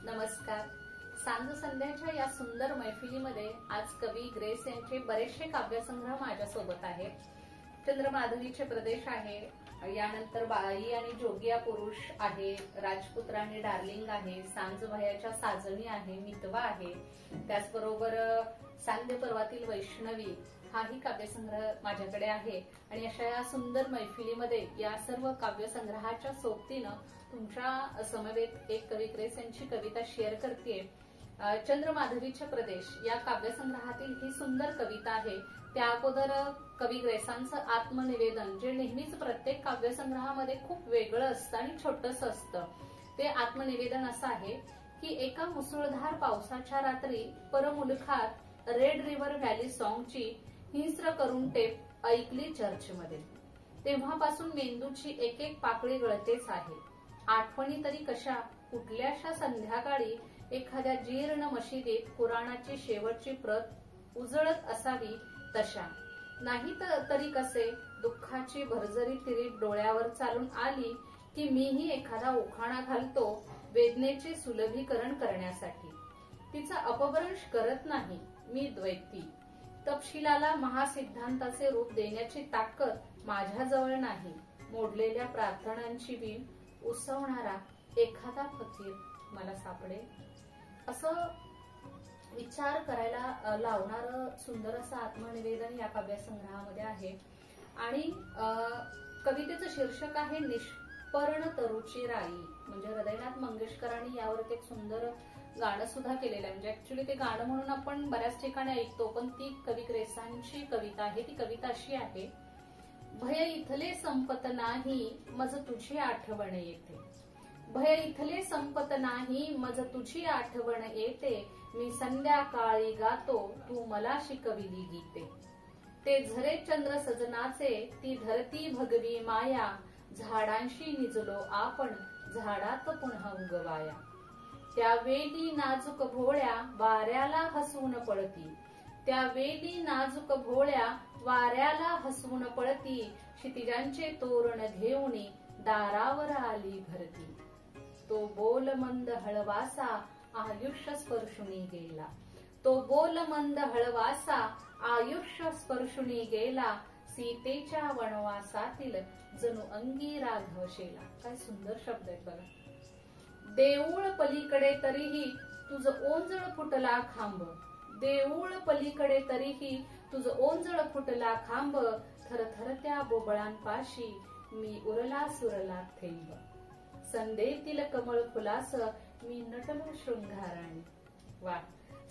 नमस्कार. सांज संध्याच्या या सुंदर मैफिलीमध्ये आज कवी ग्रेस यांचे बरेचसे काव्यसंग्रह माझ्यासोबत आहेत. चंद्रमाधवीचे प्रदेश आहे, यानंतर बाई आणि जोगिया पुरुष आहे, राजपुत्र आणि डार्लिंग आहे, सांजभयाच्या साजणी आहे, मितवा आहे, त्याचबरोबर सांध्य पर्वातील वैष्णवी हाही काव्यसंग्रह माझ्याकडे आहे. आणि अशा या सुंदर मैफिलीमध्ये या सर्व काव्यसंग्रहाच्या सोबतीनं तुमच्या समवेत एक कवी ग्रेस यांची कविता शेअर करतेय. चंद्रमाधवीचे प्रदेश या काव्यसंग्रहातील ही सुंदर कविता आहे. त्या अगोदर कवी ग्रेसांचं आत्मनिवेदन, जे नेहमीच प्रत्येक काव्यसंग्रहामध्ये खूप वेगळं असतं आणि छोटंसं असतं, ते आत्मनिवेदन असं आहे की एका मुसळधार पावसाच्या रात्री परमुलखात रेड रिव्हर व्हॅली सॉंगची हिंस्र करून टेप ऐकली चर्चमध्ये. तेव्हापासून मेंदूची एक एक पाकळी गळतेच आहे. आठवणी तरी कशा, कुठल्याशा संध्याकाळी एखाद्या जीर्ण मशिदीत कुराणाची शेवटची प्रत उजळत असावी तशा. नाही तरी कसे, दुःखाची भरजरी तिरीप डोळ्यावर चालून आली की मीही एखादा उखाणा घालतो वेदनेचे सुलभीकरण करण्यासाठी. तिचा अपभ्रंश करत नाही मी द्वैती. तपशिलाला महासिद्धांताचे रूप देण्याची ताकद माझ्याजवळ नाही. मोडलेल्या प्रार्थनांची वीण उसवणारा एखादा फकीर मला सापडेल. असं विचार करायला लावणारं सुंदर असं आत्मनिवेदन या काव्यसंग्रहामध्ये आहे. आणि कवितेचं शीर्षक आहे निष्पर्ण तरुची राई. म्हणजे हृदयनाथ मंगेशकरांनी यावर एक सुंदर गाणं सुद्धा केलेलं आहे. म्हणजे ऍक्च्युली ते गाणं म्हणून आपण बऱ्याच ठिकाणी ऐकतो, पण ती कवी ग्रेसांची कविता आहे. ती कविता अशी आहे: भय इथले संपत नाही मज तुझी आठवण येते. भय इथले संपत नाही मज तुझी आठवण येते. मी संध्याकाळी गातो तू मला शिकविली गीते. ते झरे चंद्र सजनाचे ती धरती भगवी माया. झाडांशी निजलो आपण झाडात पुन्हा उगवाया. त्या वेली नाजूक भोळ्या वाऱ्याला हसून पळती. त्या वेली नाजूक भोळ्या वाऱ्याला हसून पळती. क्षितिजांचे तोरण घेऊन दारावर आली भरती. तो बोल मंद हळवासा आयुष्य स्पर्शुनी गेला. तो बोल मंद हळवासा आयुष्य स्पर्शुनी गेला. सीतेच्या वनवासातील जणू अंगी राघवशेला. काय सुंदर शब्द आहेत बघा. देऊळ पलीकडे तरीही तुझं ओंजळ फुटला खांब. देऊळ पलीकडे तरीही तुझं ओंजळ फुटला खांब. थरथरत्या बोबळांपाशी मी उरला सुरला थेंब. संध्येतील कमळ फुलास मी नटलो शृंगाराने. वा.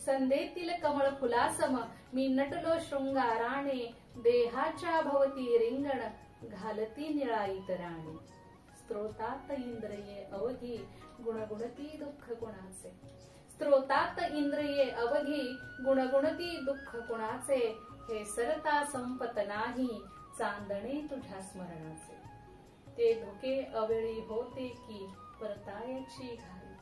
संध्येतील कमळ फुलासम मी नटलो शृंगाराने. देहाच्या भवती रिंगण घालती निळाईत राणी. स्त्रोतात इंद्रिये अवघी गुणगुणती दुःख कुणाचे. स्त्रोतात इंद्रिये अवघी गुणगुणती दुःख कुणाचे. हे सरता संपत नाही चांदणे तुझ्या स्मरणाचे. ते धुके अवेळी होते की परतायाची घाई.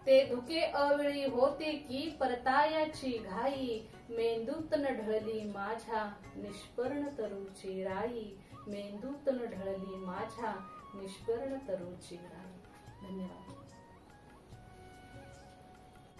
ते धुके अवेळी होते की परतायाची घाई. मेंदूत न ढळली माझ्या निष्पर्ण तरुची राई. मेंदूत न ढळली माझ्या निष्पर्ण तरुची राई. धन्यवाद.